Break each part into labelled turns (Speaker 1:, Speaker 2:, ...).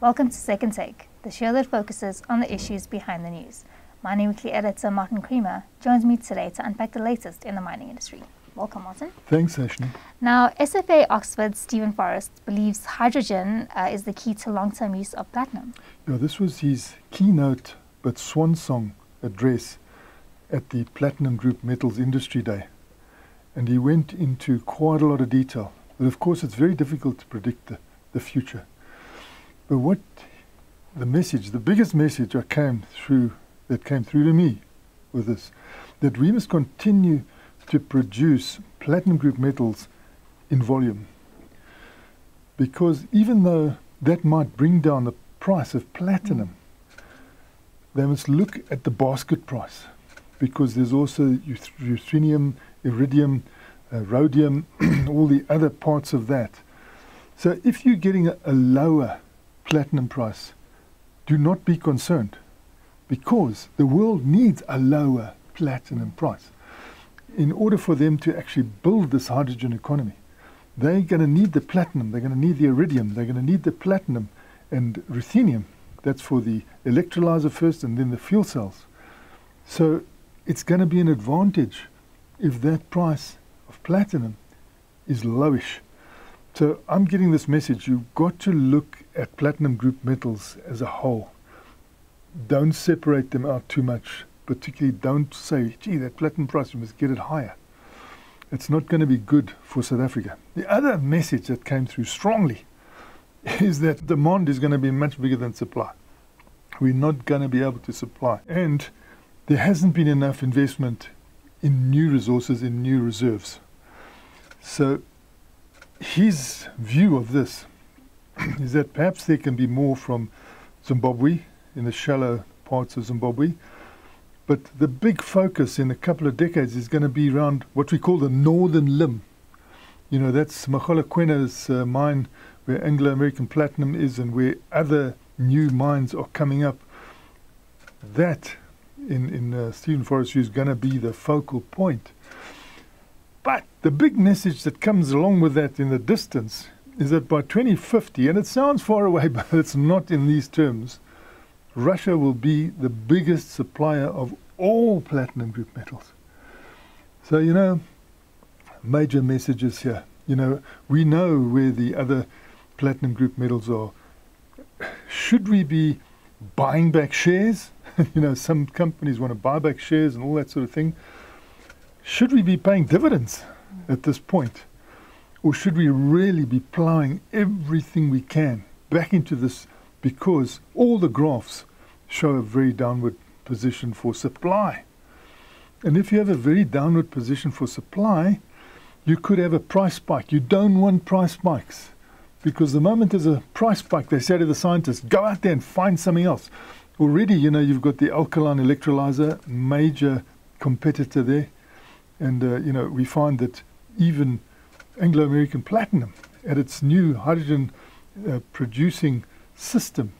Speaker 1: Welcome to Second Take, the show that focuses on the issues behind the news. Mining Weekly editor Martin Creamer joins me today to unpack the latest in the mining industry. Welcome, Martin.
Speaker 2: Thanks, Ashley.
Speaker 1: Now, SFA Oxford's Stephen Forrest believes hydrogen is the key to long-term use of platinum.
Speaker 2: Yeah, this was his keynote but swan song address at the Platinum Group Metals Industry Day. And he went into quite a lot of detail. But of course, it's very difficult to predict the future. But what the biggest message that came through to me with this, that we must continue to produce platinum group metals in volume. Because even though that might bring down the price of platinum, they must look at the basket price, because there's also ruthenium, iridium, rhodium, all the other parts of that. So if you're getting a lower platinum price, do not be concerned, because the world needs a lower platinum price. In order for them to actually build this hydrogen economy, they're going to need the platinum, they're going to need the iridium, they're going to need the platinum and ruthenium. That's for the electrolyzer first and then the fuel cells. So it's going to be an advantage if that price of platinum is lowish. So I'm getting this message: you've got to look at platinum group metals as a whole. Don't separate them out too much. Particularly don't say, gee, that platinum price, we must get it higher. It's not going to be good for South Africa. The other message that came through strongly is that demand is going to be much bigger than supply. We're not going to be able to supply. And there hasn't been enough investment in new resources, in new reserves. So his view of this is that perhaps there can be more from Zimbabwe, in the shallow parts of Zimbabwe. But the big focus in a couple of decades is going to be around what we call the northern limb. You know, that's Mogalakwena mine, where Anglo-American Platinum is, and where other new mines are coming up. That, in Stephen Forrest's view, is going to be the focal point. But the big message that comes along with that in the distance is that by 2050, and it sounds far away, but it's not in these terms, Russia will be the biggest supplier of all platinum group metals. So, you know, major messages here. You know, we know where the other platinum group metals are. Should we be buying back shares? You know, some companies want to buy back shares and all that sort of thing. Should we be paying dividends at this point? Or should we really be plowing everything we can back into this, because all the graphs show a very downward position for supply. And if you have a very downward position for supply, you could have a price spike. You don't want price spikes, because the moment there's a price spike, they say to the scientists, go out there and find something else. Already, you know, you've got the alkaline electrolyzer, major competitor there. And, you know, we find that even Anglo-American Platinum, at its new hydrogen producing system,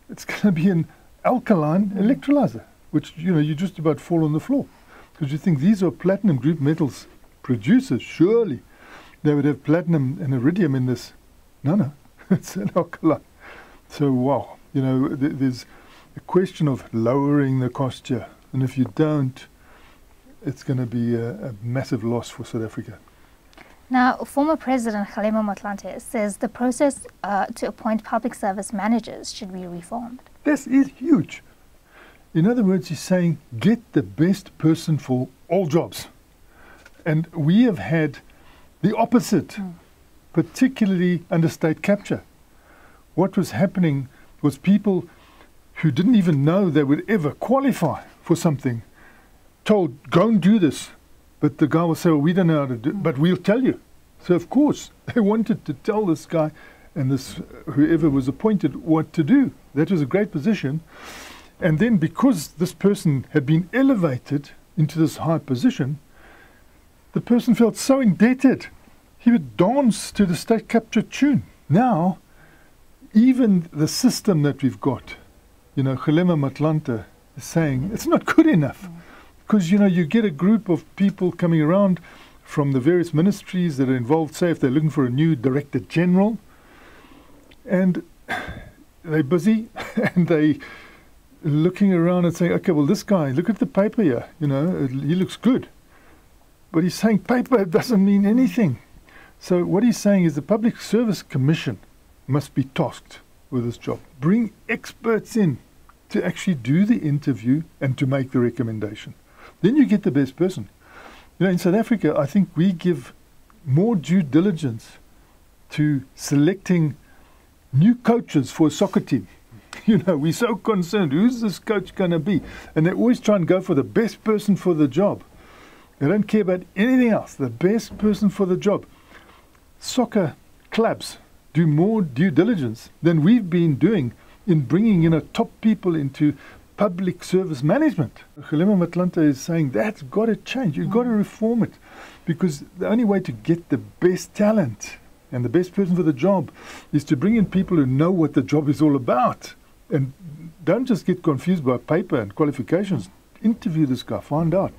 Speaker 2: it's going to be an alkaline electrolyzer, which, you know, you just about fall on the floor, because you think these are platinum group metals producers. Surely they would have platinum and iridium in this. No, it's an alkaline. So, wow, you know, there's a question of lowering the cost here. And if you don't, it's going to be a massive loss for South Africa.
Speaker 1: Now, former President Kgalema Motlanthe says the process to appoint public service managers should be reformed.
Speaker 2: This is huge. In other words, he's saying, get the best person for all jobs. And we have had the opposite, particularly under state capture. What was happening was people who didn't even know they would ever qualify for something told, go and do this. But the guy will say, well, we don't know how to do it, but we'll tell you. So, of course, they wanted to tell this guy and this whoever was appointed what to do. That was a great position. And then because this person had been elevated into this high position, the person felt so indebted. He would dance to the state capture tune. Now, even the system that we've got, you know, Kgalema Motlanthe is saying it's not good enough. Because, you know, you get a group of people coming around from the various ministries that are involved, say if they're looking for a new director general, and they're busy and they looking around and saying, okay, well, this guy, look at the paper here, you know, he looks good. But he's saying paper doesn't mean anything. So what he's saying is the Public Service Commission must be tasked with this job. Bring experts in to actually do the interview and to make the recommendation. Then you get the best person. You know, in South Africa, I think we give more due diligence to selecting new coaches for a soccer team. You know, we're so concerned, who's this coach going to be? And they always try and go for the best person for the job. They don't care about anything else, the best person for the job. Soccer clubs do more due diligence than we've been doing in bringing, you know, top people into public service management. Kgalema Motlanthe is saying that's got to change. You've got to reform it, because the only way to get the best talent and the best person for the job is to bring in people who know what the job is all about. And don't just get confused by paper and qualifications. Interview this guy, find out,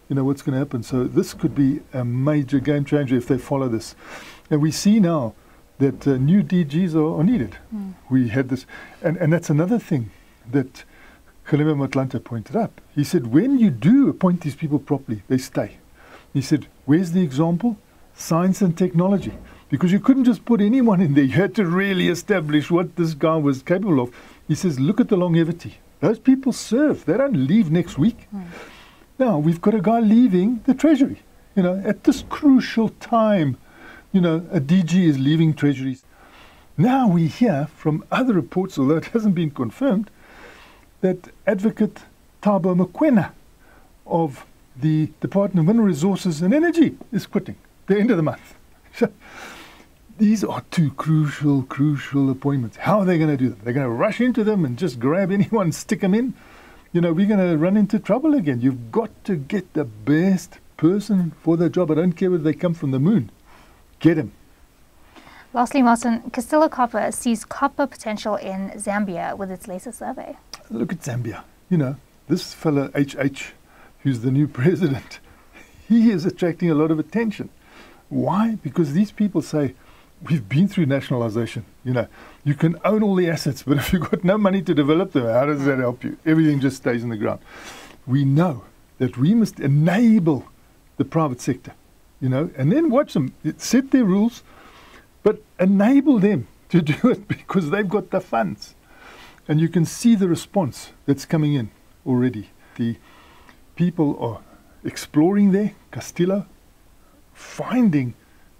Speaker 2: you know, what's going to happen. So this could be a major game changer if they follow this. And we see now that new DGs are needed. We had this, and that's another thing that Kgalema Motlanthe pointed up. He said, when you do appoint these people properly, they stay. He said, where's the example? Science and technology. Because you couldn't just put anyone in there. You had to really establish what this guy was capable of. He says, look at the longevity. Those people serve. They don't leave next week. Now, we've got a guy leaving the Treasury. You know, at this crucial time, you know, a DG is leaving Treasury. Now we hear from other reports, although it hasn't been confirmed, that Advocate Thabo Mokoena of the Department of Mineral Resources and Energy is quitting the end of the month. So these are two crucial appointments. How are they going to do them? They're going to rush into them and just grab anyone, stick them in? You know, we're going to run into trouble again. You've got to get the best person for the job. I don't care whether they come from the moon. Get him.
Speaker 1: Lastly, Martin, Castillo Copper sees copper potential in Zambia with its latest survey.
Speaker 2: Look at Zambia. You know, this fella HH, who's the new president, he is attracting a lot of attention. Why? Because these people say, we've been through nationalization. You know, you can own all the assets, but if you've got no money to develop them, how does that help you? Everything just stays in the ground. We know that we must enable the private sector, you know, and then watch them set their rules, but enable them to do it because they've got the funds. And you can see the response that's coming in already. The people are exploring there, Castillo, finding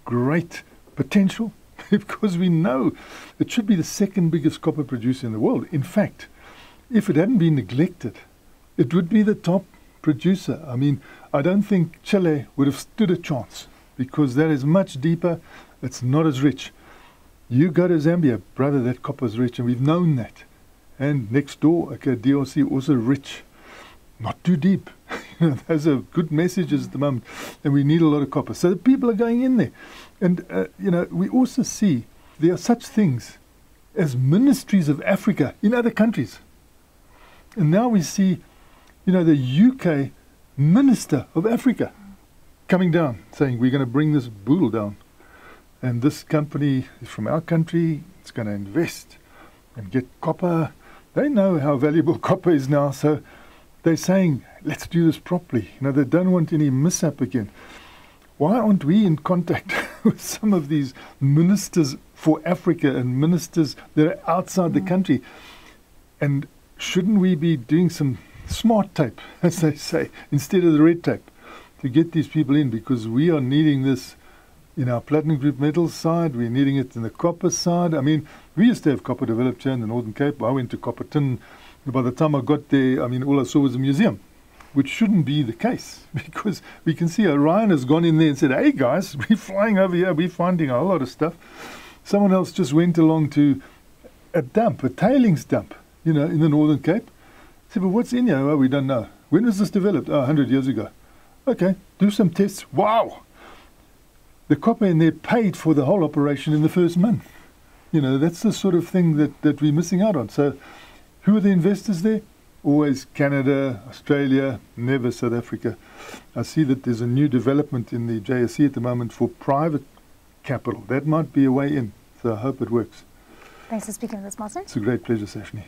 Speaker 2: great potential because we know it should be the second biggest copper producer in the world. In fact, if it hadn't been neglected, it would be the top producer. I mean, I don't think Chile would have stood a chance because that is much deeper. It's not as rich. You go to Zambia, brother, that copper's rich, and we've known that. And next door, okay, DRC also rich, not too deep. Those are good messages at the moment, and we need a lot of copper. So the people are going in there. And, you know, we also see there are such things as ministries of Africa in other countries. And now we see, you know, the UK Minister of Africa coming down, saying we're going to bring this boodle down. And this company is from our country, it's going to invest and get copper. They know how valuable copper is now, so they're saying, let's do this properly. You know, they don't want any mishap again. Why aren't we in contact with some of these ministers for Africa and ministers that are outside the country? And shouldn't we be doing some smart tape, as they say, instead of the red tape, to get these people in? Because we are needing this in our platinum group metals side, we're needing it in the copper side. I mean, we used to have copper developed here in the Northern Cape. I went to Copperton. By the time I got there, I mean, all I saw was a museum, which shouldn't be the case, because we can see Orion has gone in there and said, hey guys, we're flying over here, we're finding a whole lot of stuff. Someone else just went along to a dump, a tailings dump, you know, in the Northern Cape. Said, but what's in here? Well, we don't know. When was this developed? Oh, 100 years ago. Okay, do some tests. Wow! The copper in there paid for the whole operation in the first month. You know, that's the sort of thing that we're missing out on. So who are the investors there? Always Canada, Australia, never South Africa. I see that there's a new development in the JSE at the moment for private capital. That might be a way in, so I hope it works.
Speaker 1: Thanks for speaking with us, Martin.
Speaker 2: It's a great pleasure, Sashni.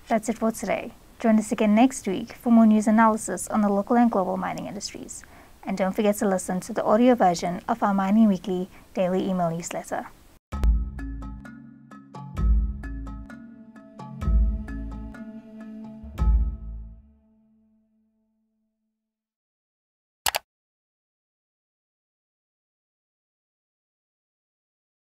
Speaker 1: That's it for today. Join us again next week for more news analysis on the local and global mining industries. And don't forget to listen to the audio version of our Mining Weekly daily email newsletter.